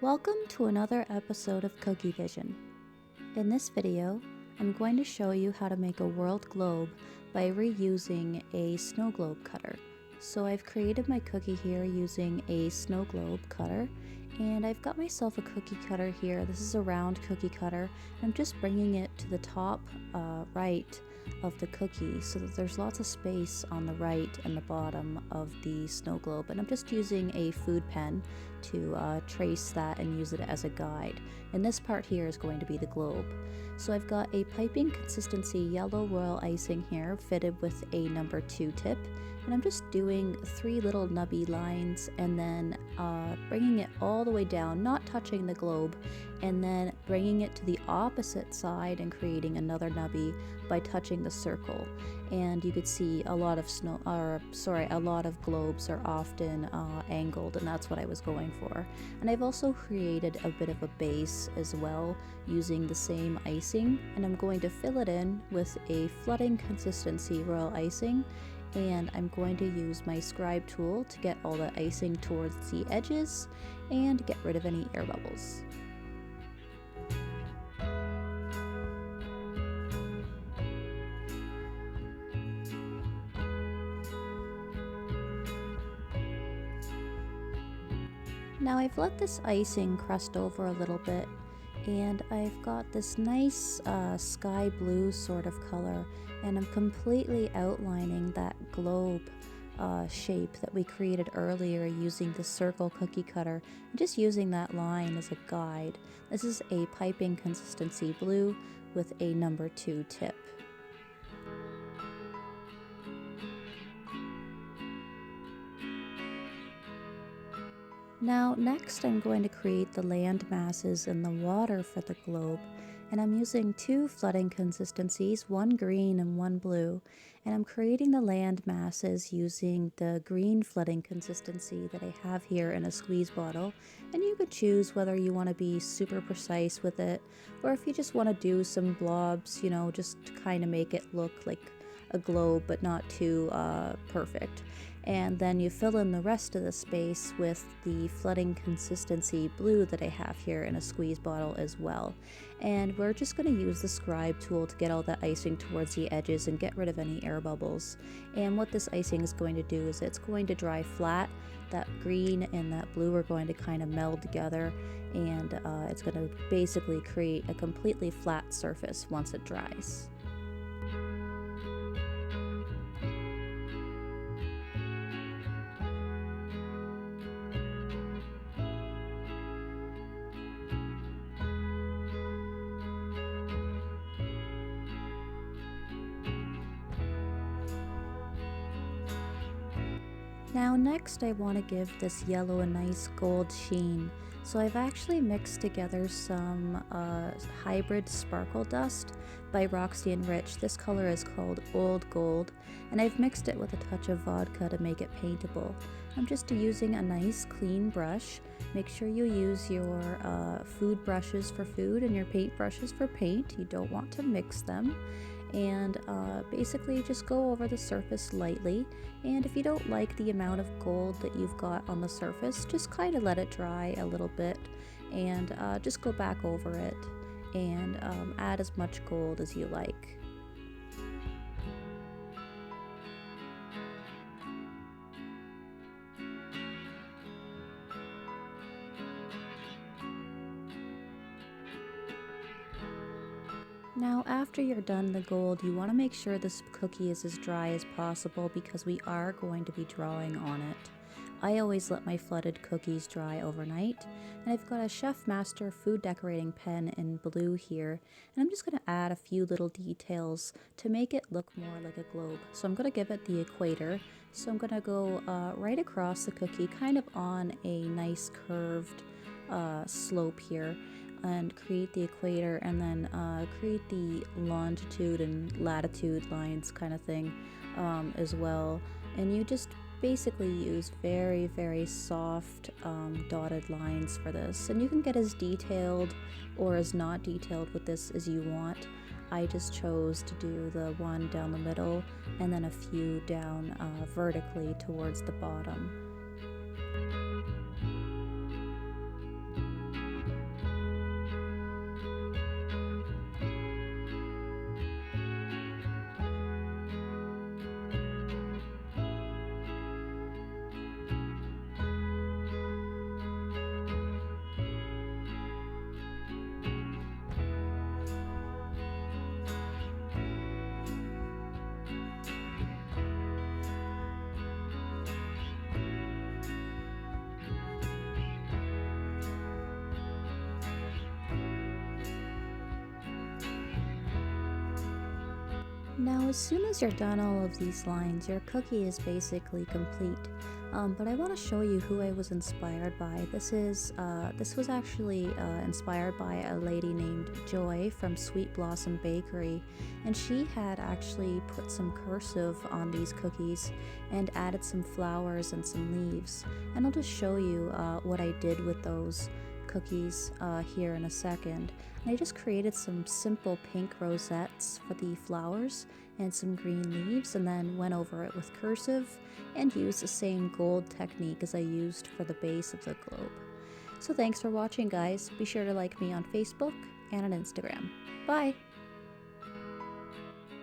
Welcome to another episode of Kookievision. In this video, I'm going to show you how to make a world globe by reusing a snow globe cutter. So I've created my cookie here using a snow globe cutter, and I've got myself a cookie cutter here. This is a round cookie cutter. I'm just bringing it to the top right of the cookie so that there's lots of space on the right and the bottom of the snow globe, and I'm just using a food pen to trace that and use it as a guide. And this part here is going to be the globe. So I've got a piping consistency yellow royal icing here fitted with a number 2 tip, and I'm just doing 3 little nubby lines and then bringing it all the way down, not touching the globe, and then bringing it to the opposite side and creating another nubby by touching the circle. And you could see a lot of a lot of globes are often angled, and that's what I was going for. And I've also created a bit of a base as well using the same icing, and I'm going to fill it in with a flooding consistency royal icing, and I'm going to use my scribe tool to get all the icing towards the edges and get rid of any air bubbles. Now I've let this icing crust over a little bit, and I've got this nice sky blue sort of color, and I'm completely outlining that globe shape that we created earlier using the circle cookie cutter, and just using that line as a guide. This is a piping consistency blue with a number 2 tip. Now next I'm going to create the land masses in the water for the globe, and I'm using 2 flooding consistencies, one green and one blue, and I'm creating the land masses using the green flooding consistency that I have here in a squeeze bottle. And you could choose whether you want to be super precise with it, or if you just want to do some blobs, you know, just to kind of make it look like a globe but not too perfect. And then you fill in the rest of the space with the flooding consistency blue that I have here in a squeeze bottle as well. And we're just going to use the scribe tool to get all that icing towards the edges and get rid of any air bubbles. And what this icing is going to do is it's going to dry flat. That green and that blue are going to kind of meld together, and it's going to basically create a completely flat surface once it dries. Now next I want to give this yellow a nice gold sheen. So I've actually mixed together some hybrid sparkle dust by Roxy and Rich. This color is called Old Gold, and I've mixed it with a touch of vodka to make it paintable. I'm just using a nice clean brush. Make sure you use your food brushes for food and your paint brushes for paint. You don't want to mix them. And basically just go over the surface lightly, and if you don't like the amount of gold that you've got on the surface, just kind of let it dry a little bit, and just go back over it and add as much gold as you like. Now after you're done the gold, you want to make sure this cookie is as dry as possible because we are going to be drawing on it. I always let my flooded cookies dry overnight, and I've got a Chef Master food decorating pen in blue here, and I'm just going to add a few little details to make it look more like a globe. So I'm going to give it the equator, so I'm going to go right across the cookie, kind of on a nice curved slope here, and create the equator, and then create the longitude and latitude lines kind of thing as well. And you just basically use very, very soft dotted lines for this, and you can get as detailed or as not detailed with this as you want. I just chose to do the one down the middle and then a few down vertically towards the bottom. Now, as soon as you're done all of these lines, your cookie is basically complete. But I want to show you who I was inspired by. This was actually inspired by a lady named Joy from Sweet Blossom Bakery, and she had actually put some cursive on these cookies and added some flowers and some leaves. And I'll just show you what I did with those cookies here in a second. And I just created some simple pink rosettes for the flowers and some green leaves, and then went over it with cursive and used the same gold technique as I used for the base of the globe. So thanks for watching, guys. Be sure to like me on Facebook and on Instagram. Bye!